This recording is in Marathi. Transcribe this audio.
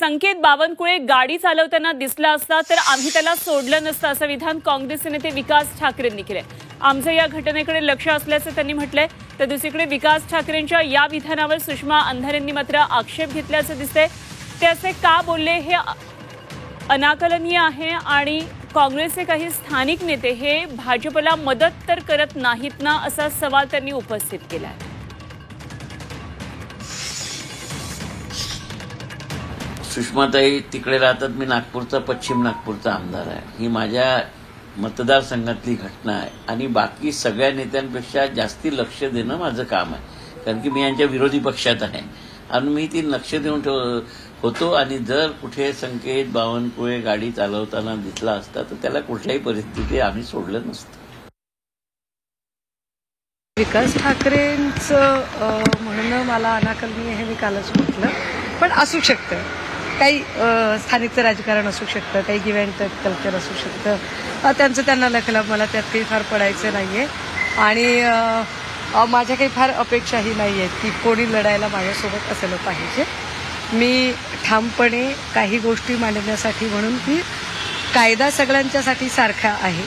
संकेत बावनकुळे गाडी चालवताना दिसला असता तर आम्ही त्याला सोडलं नसतं असं विधान काँग्रेसचे नेते विकास ठाकरेंनी केलंय। आमचं या घटनेकडे लक्ष असल्याचं त्यांनी म्हटलंय। तर दुसरीकडे विकास ठाकरेंच्या या विधानावर सुषमा अंधारेंनी मात्र आक्षेप घेतल्याचं दिसतंय। ते असे का बोलले हे अनाकलनीय आहे आणि काँग्रेसचे काही स्थानिक नेते हे भाजपला मदत तर करत नाहीत ना असा सवाल त्यांनी उपस्थित केलाय। सुषमाताई तिकडे राहतात, मी नागपूरचा, पश्चिम नागपूरचा आमदार आहे। ही माझ्या मतदारसंघातली घटना आहे आणि बाकी सगळ्या नेत्यांपेक्षा जास्ती लक्ष देणं माझं काम आहे, कारण की मी यांच्या विरोधी पक्षात आहे आणि मी ती लक्ष देऊन होतो। आणि जर कुठे संकेत बावनकुळे गाडी चालवताना दिसला असता तर त्याला कुठल्याही परिस्थितीत आम्ही सोडलं नसतं। विकास ठाकरेंचं म्हणणं मला अनाकलनीय हे मी कालच म्हटलं, पण असू शकतं काही स्थानिकचं राजकारण असू शकतं, काही गिव्ह अँड टेक कल्चर असू शकतं, त्यांचं त्यांना लखलं, मला त्यात काही फार पडायचं नाहीये आणि माझ्या काही फार अपेक्षाही नाही आहेत की कोणी लढायला माझ्यासोबत असलं पाहिजे। मी ठामपणे काही गोष्टी मांडण्यासाठी म्हणून की कायदा सगळ्यांच्यासाठी सारखा आहे